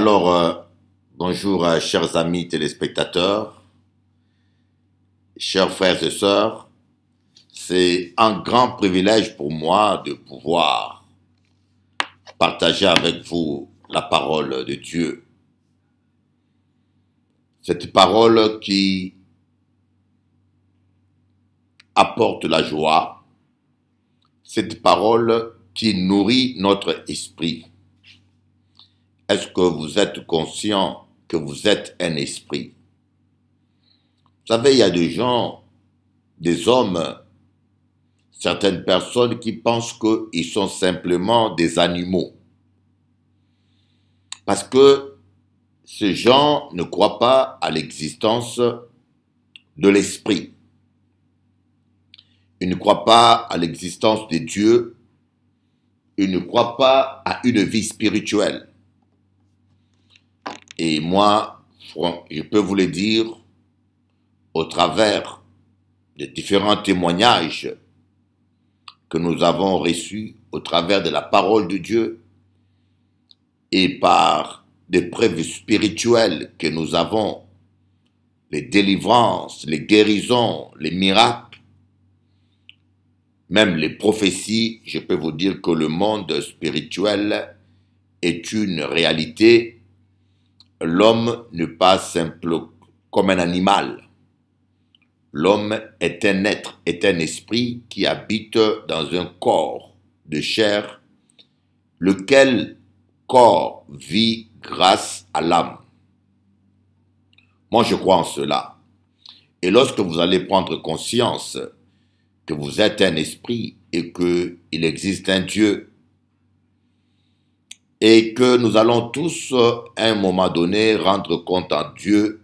Alors, bonjour chers amis téléspectateurs, chers frères et sœurs. C'est un grand privilège pour moi de pouvoir partager avec vous la parole de Dieu. Cette parole qui apporte la joie, cette parole qui nourrit notre esprit. Est-ce que vous êtes conscient que vous êtes un esprit? Vous savez, il y a des gens, des hommes, certaines personnes qui pensent qu'ils sont simplement des animaux. Parce que ces gens ne croient pas à l'existence de l'esprit. Ils ne croient pas à l'existence de Dieu. Ils ne croient pas à une vie spirituelle. Et moi, je peux vous le dire, au travers des différents témoignages que nous avons reçus, au travers de la parole de Dieu, et par des preuves spirituelles que nous avons, les délivrances, les guérisons, les miracles, même les prophéties, je peux vous dire que le monde spirituel est une réalité. L'homme n'est pas simple comme un animal. L'homme est un être, est un esprit qui habite dans un corps de chair, lequel corps vit grâce à l'âme. Moi, je crois en cela. Et lorsque vous allez prendre conscience que vous êtes un esprit et qu'il existe un Dieu, et que nous allons tous, à un moment donné, rendre compte à Dieu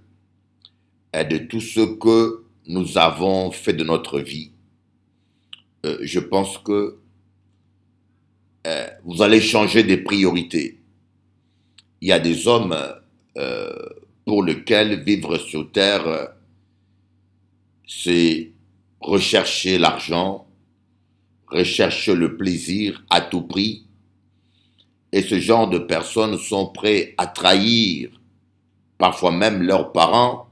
de tout ce que nous avons fait de notre vie. Je pense que vous allez changer des priorités. Il y a des hommes pour lesquels vivre sur terre, c'est rechercher l'argent, rechercher le plaisir à tout prix. Et ce genre de personnes sont prêts à trahir parfois même leurs parents,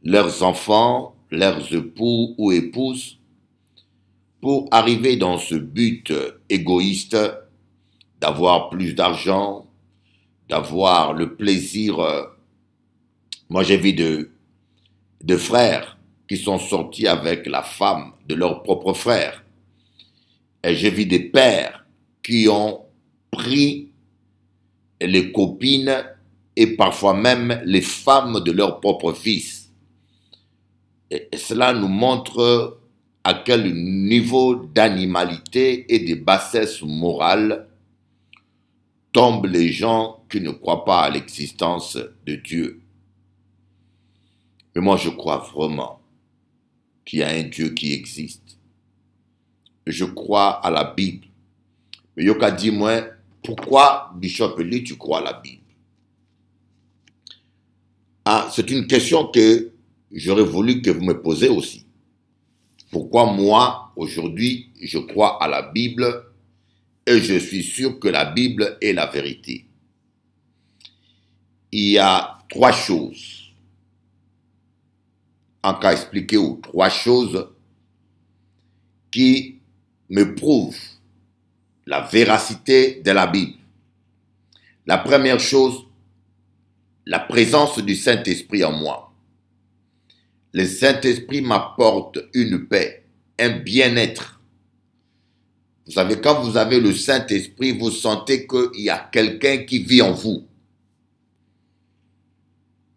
leurs enfants, leurs époux ou épouses, pour arriver dans ce but égoïste d'avoir plus d'argent, d'avoir le plaisir. Moi, j'ai vu de frères qui sont sortis avec la femme de leur propre frère. Et j'ai vu des pères qui ont pris les copines et parfois même les femmes de leurs propres fils. Et cela nous montre à quel niveau d'animalité et de bassesse morale tombent les gens qui ne croient pas à l'existence de Dieu. Mais moi, je crois vraiment qu'il y a un Dieu qui existe. Je crois à la Bible. Mais Yoka dit, moi, pourquoi, Bishop Eli, tu crois à la Bible? Ah, c'est une question que j'aurais voulu que vous me posiez aussi. Pourquoi moi, aujourd'hui, je crois à la Bible et je suis sûr que la Bible est la vérité? Il y a trois choses, en cas expliqué, ou trois choses qui me prouvent la véracité de la Bible. La première chose, la présence du Saint-Esprit en moi. Le Saint-Esprit m'apporte une paix, un bien-être. Vous savez, quand vous avez le Saint-Esprit, vous sentez qu'il y a quelqu'un qui vit en vous.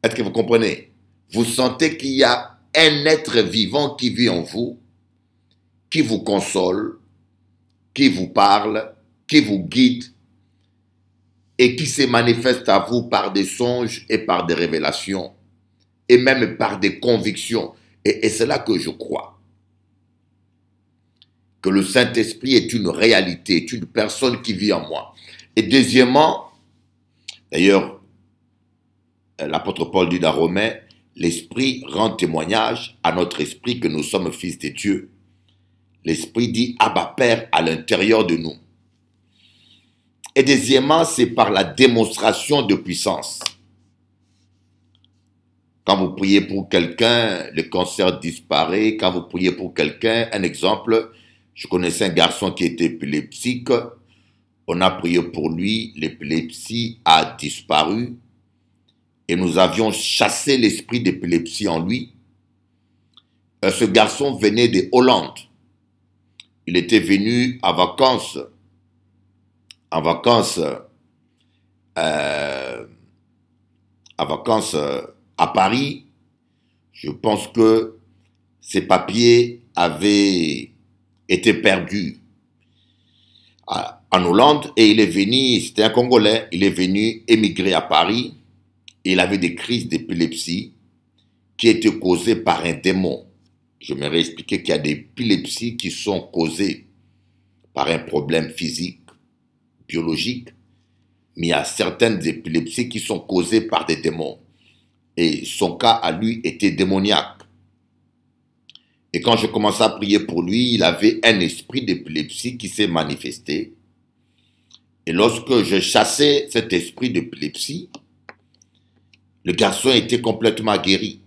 Est-ce que vous comprenez? Vous sentez qu'il y a un être vivant qui vit en vous, qui vous console, qui vous parle, qui vous guide et qui se manifeste à vous par des songes et par des révélations et même par des convictions. Et c'est là que je crois que le Saint-Esprit est une réalité, est une personne qui vit en moi. Et deuxièmement, d'ailleurs, l'apôtre Paul dit dans Romains, l'Esprit rend témoignage à notre esprit que nous sommes fils de Dieu. L'Esprit dit Abba Père à l'intérieur de nous. Et deuxièmement, c'est par la démonstration de puissance. Quand vous priez pour quelqu'un, le cancer disparaît. Quand vous priez pour quelqu'un, un exemple, je connaissais un garçon qui était épileptique. On a prié pour lui, l'épilepsie a disparu et nous avions chassé l'esprit d'épilepsie en lui. Ce garçon venait de Hollande. Il était venu en vacances euh, à Paris. Je pense que ses papiers avaient été perdus en Hollande et il est venu, c'était un Congolais, il est venu émigrer à Paris et il avait des crises d'épilepsie qui étaient causées par un démon. Je m'aimerais expliquer qu'il y a des épilepsies qui sont causées par un problème physique, biologique, mais il y a certaines épilepsies qui sont causées par des démons. Et son cas à lui était démoniaque. Et quand je commençais à prier pour lui, il avait un esprit d'épilepsie qui s'est manifesté. Et lorsque je chassais cet esprit d'épilepsie, le garçon était complètement guéri.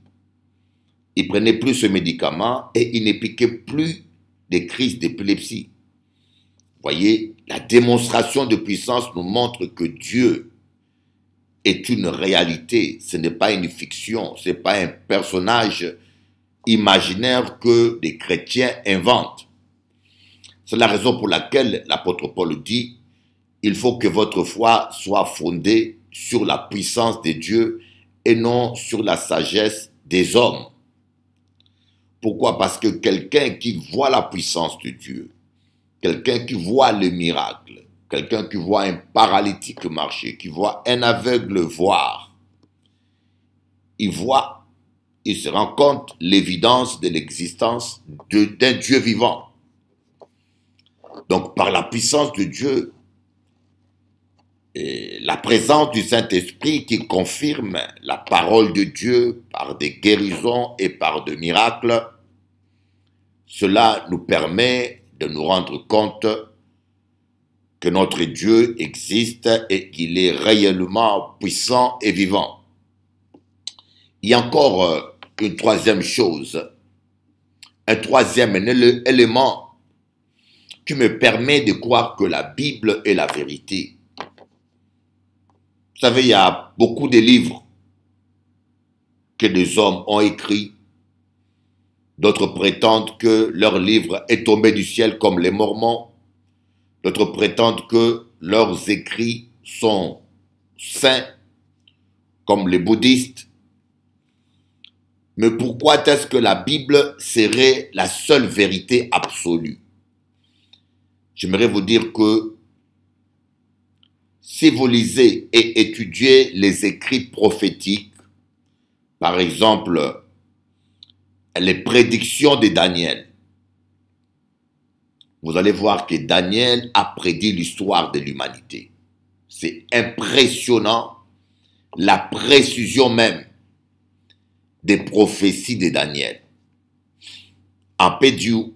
Il prenait plus ce médicament et il ne piquait plus des crises d'épilepsie. Voyez, la démonstration de puissance nous montre que Dieu est une réalité. Ce n'est pas une fiction, ce n'est pas un personnage imaginaire que des chrétiens inventent. C'est la raison pour laquelle l'apôtre Paul dit « Il faut que votre foi soit fondée sur la puissance de Dieu et non sur la sagesse des hommes. » Pourquoi? Parce que quelqu'un qui voit la puissance de Dieu, quelqu'un qui voit le miracle, quelqu'un qui voit un paralytique marcher, qui voit un aveugle voir, il se rend compte l'évidence de l'existence d'un Dieu vivant. Donc par la puissance de Dieu, et la présence du Saint-Esprit qui confirme la parole de Dieu par des guérisons et par des miracles, cela nous permet de nous rendre compte que notre Dieu existe et qu'il est réellement puissant et vivant. Il y a encore une troisième chose, un troisième élément qui me permet de croire que la Bible est la vérité. Vous savez, il y a beaucoup de livres que des hommes ont écrits. D'autres prétendent que leur livre est tombé du ciel comme les Mormons. D'autres prétendent que leurs écrits sont saints comme les bouddhistes. Mais pourquoi est-ce que la Bible serait la seule vérité absolue? J'aimerais vous dire que si vous lisez et étudiez les écrits prophétiques, par exemple, les prédictions de Daniel, vous allez voir que Daniel a prédit l'histoire de l'humanité. C'est impressionnant, la précision même des prophéties de Daniel. En Pédiou,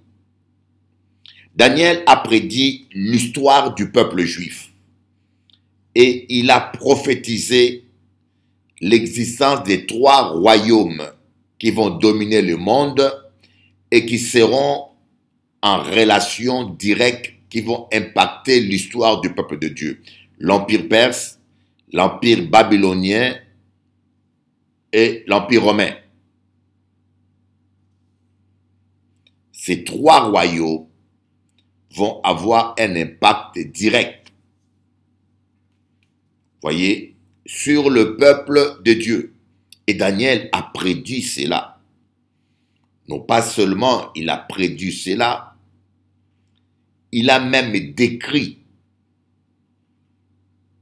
Daniel a prédit l'histoire du peuple juif et il a prophétisé l'existence des 3 royaumes qui vont dominer le monde et qui seront en relation directe, qui vont impacter l'histoire du peuple de Dieu. L'Empire perse, l'Empire babylonien et l'Empire romain. Ces 3 royaumes vont avoir un impact direct, voyez, sur le peuple de Dieu. Et Daniel a prédit cela. Non pas seulement il a prédit cela, il a même décrit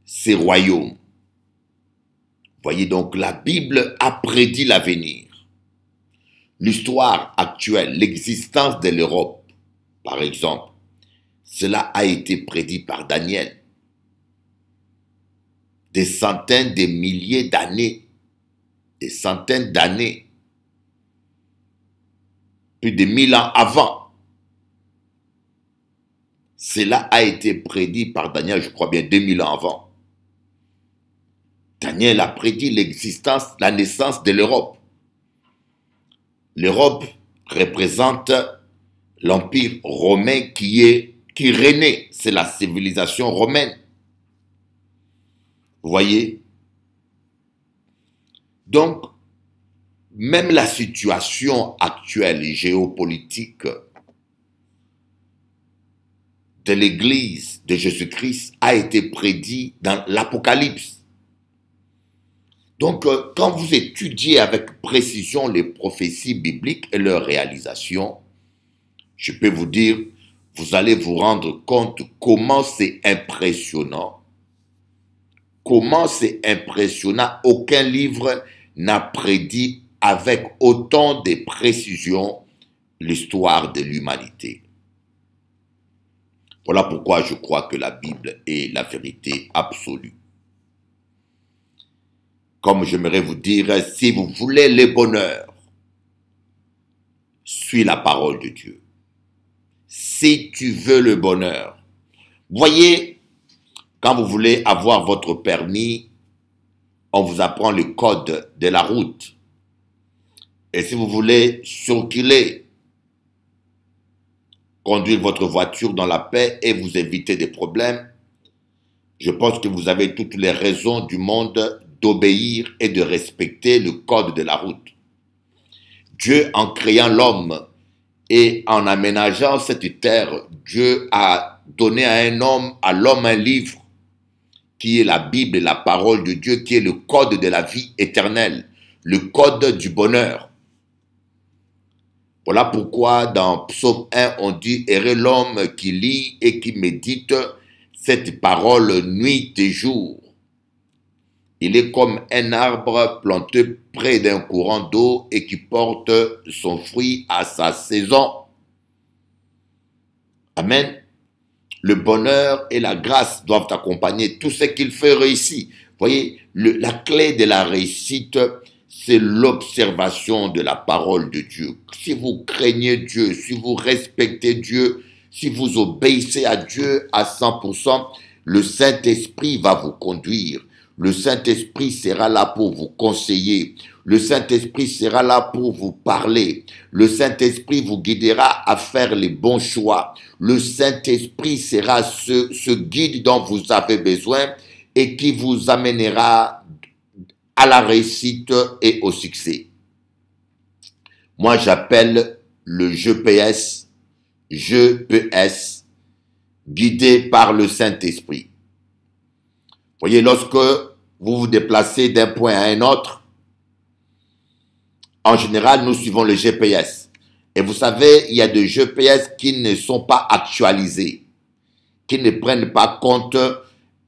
ces royaumes. Voyez donc, la Bible a prédit l'avenir. L'histoire actuelle, l'existence de l'Europe, par exemple, cela a été prédit par Daniel. Des centaines de milliers d'années, des centaines d'années, plus de 1000 ans avant. Cela a été prédit par Daniel, je crois bien 2000 ans avant. Daniel a prédit l'existence, la naissance de l'Europe. L'Europe représente l'Empire romain qui régnait. C'est la civilisation romaine. Vous voyez? Donc, même la situation actuelle géopolitique de l'Église de Jésus-Christ a été prédite dans l'Apocalypse. Donc, quand vous étudiez avec précision les prophéties bibliques et leurs réalisations, je peux vous dire, vous allez vous rendre compte comment c'est impressionnant. Comment c'est impressionnant. Aucun livre n'a prédit avec autant de précision l'histoire de l'humanité. Voilà pourquoi je crois que la Bible est la vérité absolue. Comme j'aimerais vous dire, si vous voulez le bonheur, suis la parole de Dieu. Si tu veux le bonheur, voyez, quand vous voulez avoir votre permis, on vous apprend le code de la route. Et si vous voulez circuler, conduire votre voiture dans la paix et vous éviter des problèmes, je pense que vous avez toutes les raisons du monde d'obéir et de respecter le code de la route. Dieu, en créant l'homme et en aménageant cette terre, Dieu a donné à l'homme un livre qui est la Bible, la parole de Dieu, qui est le code de la vie éternelle, le code du bonheur. Voilà pourquoi dans Psaume 1, on dit « Heureux l'homme qui lit et qui médite cette parole nuit et jour. Il est comme un arbre planté près d'un courant d'eau et qui porte son fruit à sa saison. » Amen. Le bonheur et la grâce doivent accompagner tout ce qu'il fait réussir. Vous voyez, la clé de la réussite, c'est l'observation de la parole de Dieu. Si vous craignez Dieu, si vous respectez Dieu, si vous obéissez à Dieu à 100%, le Saint-Esprit va vous conduire. Le Saint-Esprit sera là pour vous conseiller. Le Saint-Esprit sera là pour vous parler. Le Saint-Esprit vous guidera à faire les bons choix. Le Saint-Esprit sera ce guide dont vous avez besoin et qui vous amènera à la réussite et au succès. Moi, j'appelle le GPS, guidé par le Saint-Esprit. Voyez, lorsque vous vous déplacez d'un point à un autre, en général, nous suivons le GPS. Et vous savez, il y a des GPS qui ne sont pas actualisés, qui ne prennent pas compte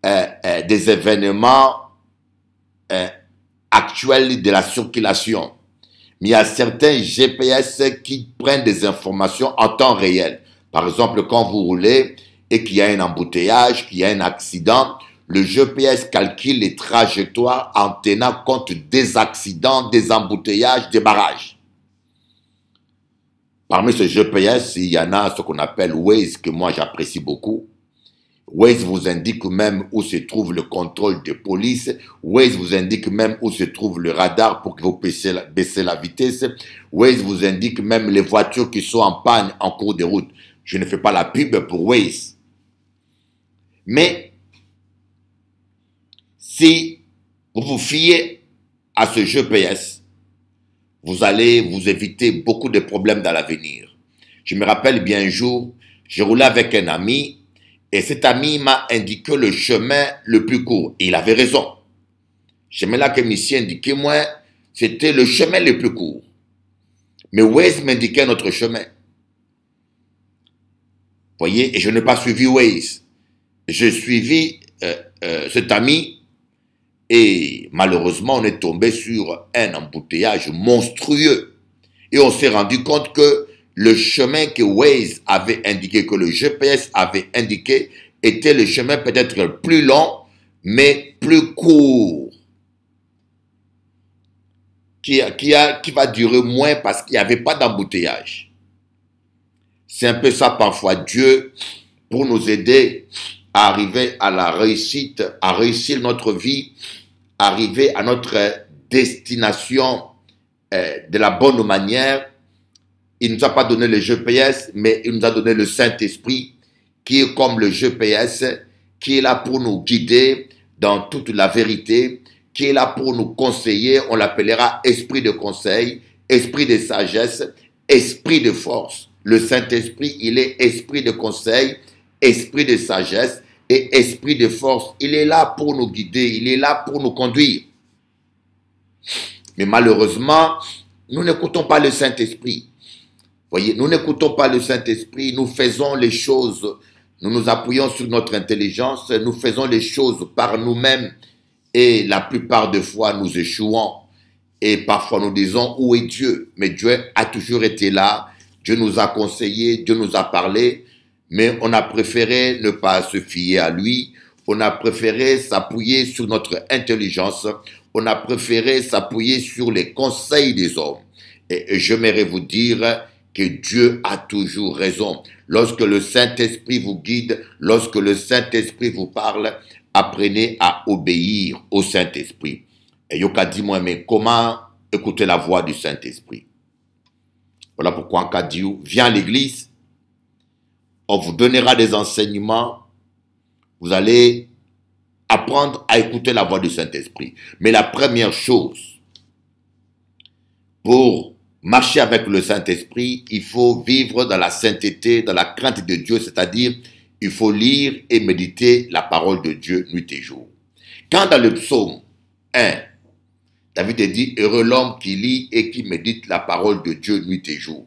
des événements actuels de la circulation. Mais il y a certains GPS qui prennent des informations en temps réel. Par exemple, quand vous roulez et qu'il y a un embouteillage, qu'il y a un accident, le GPS calcule les trajectoires en tenant compte des accidents, des embouteillages, des barrages. Parmi ces GPS, il y en a ce qu'on appelle Waze, que moi j'apprécie beaucoup. Waze vous indique même où se trouve le contrôle de police. Waze vous indique même où se trouve le radar pour que vous baissez la vitesse. Waze vous indique même les voitures qui sont en panne en cours de route. Je ne fais pas la pub pour Waze. Mais si vous vous fiez à ce GPS, vous allez vous éviter beaucoup de problèmes dans l'avenir. Je me rappelle bien un jour, je roulais avec un ami et cet ami m'a indiqué le chemin le plus court. Et il avait raison. Le chemin là que monsieur indiquait, moi, c'était le chemin le plus court. Mais Waze m'indiquait notre chemin. Vous voyez, et je n'ai pas suivi Waze. J'ai suivi cet ami. Et malheureusement, on est tombé sur un embouteillage monstrueux. Et on s'est rendu compte que le chemin que Waze avait indiqué, que le GPS avait indiqué, était le chemin peut-être plus long, mais plus court. Qui va durer moins parce qu'il n'y avait pas d'embouteillage. C'est un peu ça parfois. Dieu pour nous aider à arriver à la réussite, à réussir notre vie, arriver à notre destination de la bonne manière. Il ne nous a pas donné le GPS, mais il nous a donné le Saint-Esprit, qui est comme le GPS, qui est là pour nous guider dans toute la vérité, qui est là pour nous conseiller. On l'appellera esprit de conseil, esprit de sagesse, esprit de force. Le Saint-Esprit, il est esprit de conseil, esprit de sagesse et esprit de force. Il est là pour nous guider, il est là pour nous conduire. Mais malheureusement, nous n'écoutons pas le Saint-Esprit. Voyez, nous n'écoutons pas le Saint-Esprit, nous faisons les choses, nous nous appuyons sur notre intelligence, nous faisons les choses par nous-mêmes et la plupart des fois nous échouons. Et parfois nous disons, où est Dieu? Mais Dieu a toujours été là, Dieu nous a conseillé, Dieu nous a parlé, mais on a préféré ne pas se fier à lui, on a préféré s'appuyer sur notre intelligence, on a préféré s'appuyer sur les conseils des hommes. Et j'aimerais vous dire que Dieu a toujours raison. Lorsque le Saint-Esprit vous guide, lorsque le Saint-Esprit vous parle, apprenez à obéir au Saint-Esprit. Et Yoka dit moi, mais comment écouter la voix du Saint-Esprit? Voilà pourquoi en cas de Dieu, viens à l'église, on vous donnera des enseignements, vous allez apprendre à écouter la voix du Saint-Esprit. Mais la première chose, pour marcher avec le Saint-Esprit, il faut vivre dans la sainteté, dans la crainte de Dieu, c'est-à-dire il faut lire et méditer la parole de Dieu nuit et jour. Quand dans le psaume 1, David dit, heureux l'homme qui lit et qui médite la parole de Dieu nuit et jour.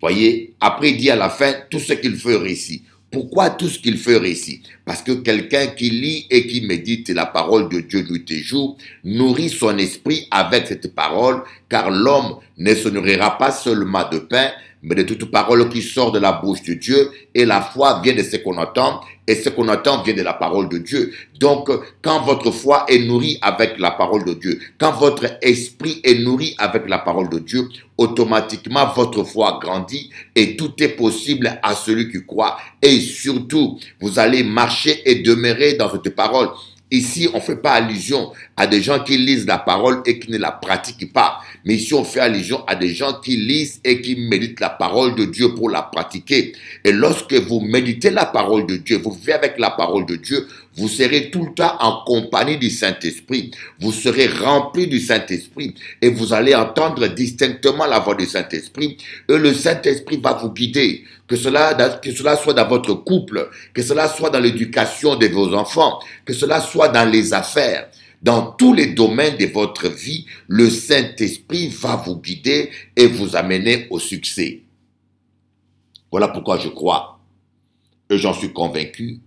Voyez, après il dit à la fin, tout ce qu'il fait réussit. Pourquoi tout ce qu'il fait réussit? Parce que quelqu'un qui lit et qui médite la parole de Dieu nuit et jour nourrit son esprit avec cette parole, car l'homme ne se nourrira pas seulement de pain, mais de toute parole qui sort de la bouche de Dieu, et la foi vient de ce qu'on entend, et ce qu'on entend vient de la parole de Dieu. Donc, quand votre foi est nourrie avec la parole de Dieu, quand votre esprit est nourri avec la parole de Dieu, automatiquement votre foi grandit, et tout est possible à celui qui croit. Et surtout, vous allez marcher et demeurer dans cette parole. Ici, on ne fait pas allusion à des gens qui lisent la parole et qui ne la pratiquent pas. Mais ici, on fait allusion à des gens qui lisent et qui méditent la parole de Dieu pour la pratiquer. Et lorsque vous méditez la parole de Dieu, vous vivez avec la parole de Dieu, vous serez tout le temps en compagnie du Saint-Esprit. Vous serez rempli du Saint-Esprit et vous allez entendre distinctement la voix du Saint-Esprit. Et le Saint-Esprit va vous guider. Que cela soit dans votre couple, que cela soit dans l'éducation de vos enfants, que cela soit dans les affaires. Dans tous les domaines de votre vie, le Saint-Esprit va vous guider et vous amener au succès. Voilà pourquoi je crois, et j'en suis convaincu,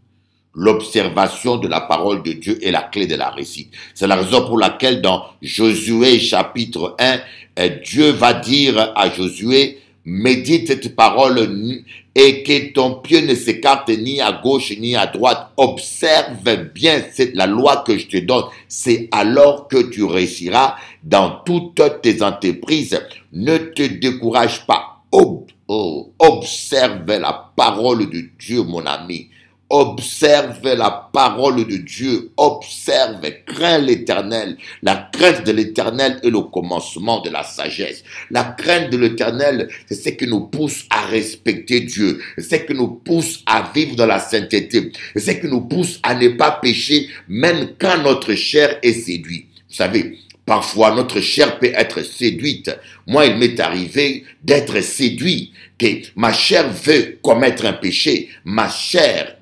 l'observation de la parole de Dieu est la clé de la réussite. C'est la raison pour laquelle dans Josué chapitre 1, Dieu va dire à Josué, médite cette parole et que ton pied ne s'écarte ni à gauche ni à droite. Observe bien la loi que je te donne. C'est alors que tu réussiras dans toutes tes entreprises. Ne te décourage pas. Observe la parole de Dieu, mon ami. Observe la parole de Dieu, observe, crains l'Éternel. La crainte de l'Éternel est le commencement de la sagesse. La crainte de l'Éternel, c'est ce qui nous pousse à respecter Dieu, c'est ce qui nous pousse à vivre dans la sainteté, c'est ce qui nous pousse à ne pas pécher même quand notre chair est séduite. Vous savez, parfois notre chair peut être séduite. Moi, il m'est arrivé d'être séduit, que ma chair veut commettre un péché. Ma chair,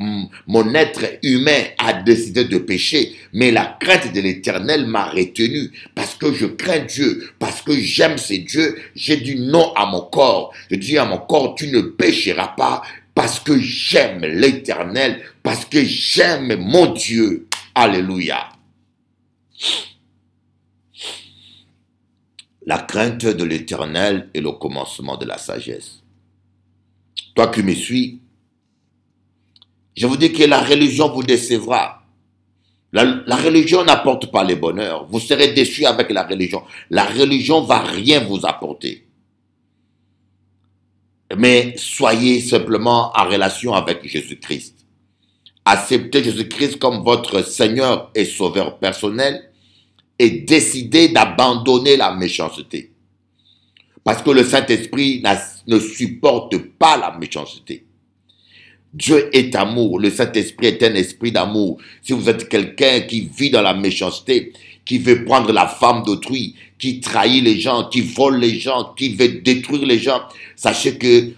mon être humain a décidé de pécher. Mais la crainte de l'Éternel m'a retenu parce que je crains Dieu, parce que j'aime ce Dieu. J'ai dit non à mon corps. Je dis à mon corps, tu ne pécheras pas parce que j'aime l'Éternel, parce que j'aime mon Dieu. Alléluia. La crainte de l'Éternel est le commencement de la sagesse. Toi qui me suis, je vous dis que la religion vous décevra. La religion n'apporte pas le bonheur. Vous serez déçus avec la religion. La religion ne va rien vous apporter. mais soyez simplement en relation avec Jésus-Christ. Acceptez Jésus-Christ comme votre Seigneur et Sauveur personnel et décidez d'abandonner la méchanceté. Parce que le Saint-Esprit ne supporte pas la méchanceté. Dieu est amour, le Saint-Esprit est un esprit d'amour. Si vous êtes quelqu'un qui vit dans la méchanceté, qui veut prendre la femme d'autrui, qui trahit les gens, qui vole les gens, qui veut détruire les gens, sachez que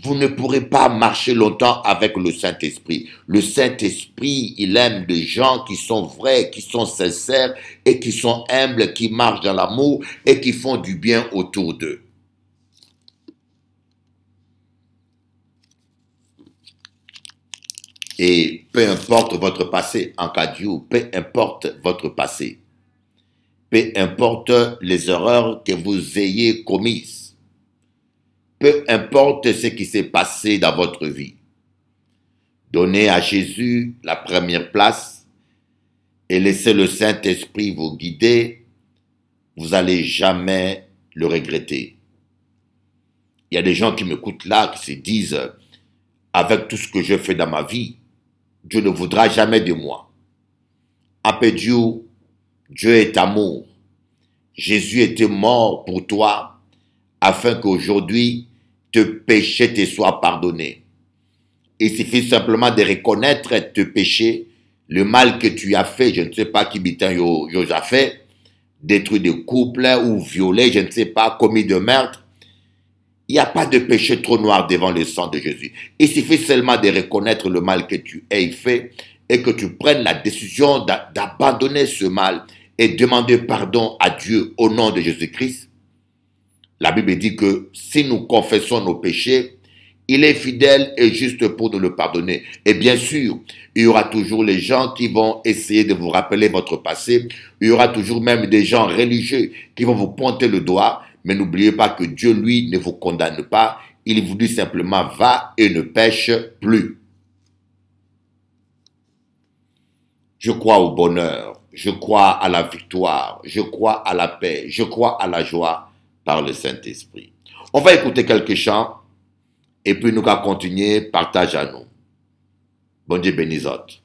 vous ne pourrez pas marcher longtemps avec le Saint-Esprit. Le Saint-Esprit, il aime des gens qui sont vrais, qui sont sincères et qui sont humbles, qui marchent dans l'amour et qui font du bien autour d'eux. Et peu importe votre passé, en cas de Dieu, peu importe votre passé, peu importe les erreurs que vous ayez commises, peu importe ce qui s'est passé dans votre vie, donnez à Jésus la première place et laissez le Saint-Esprit vous guider, vous n'allez jamais le regretter. Il y a des gens qui m'écoutent là, qui se disent, avec tout ce que je fais dans ma vie, Dieu ne voudra jamais de moi. Après Dieu, Dieu est amour. Jésus était mort pour toi afin qu'aujourd'hui, tes péchés te soient pardonnés. Il suffit simplement de reconnaître tes péchés, le mal que tu as fait, je ne sais pas qui bitin yo a fait, détruit des couples ou violé, je ne sais pas, commis de meurtre. Il n'y a pas de péché trop noir devant le sang de Jésus. Il suffit seulement de reconnaître le mal que tu aies fait et que tu prennes la décision d'abandonner ce mal et demander pardon à Dieu au nom de Jésus-Christ. La Bible dit que si nous confessons nos péchés, il est fidèle et juste pour nous le pardonner. Et bien sûr, il y aura toujours les gens qui vont essayer de vous rappeler votre passé. Il y aura toujours même des gens religieux qui vont vous pointer le doigt. Mais n'oubliez pas que Dieu, lui, ne vous condamne pas. Il vous dit simplement, va et ne pêche plus. Je crois au bonheur. Je crois à la victoire. Je crois à la paix. Je crois à la joie par le Saint-Esprit. On va écouter quelques chants et puis nous allons continuer. Partage à nous. Bon Dieu bénisse autres.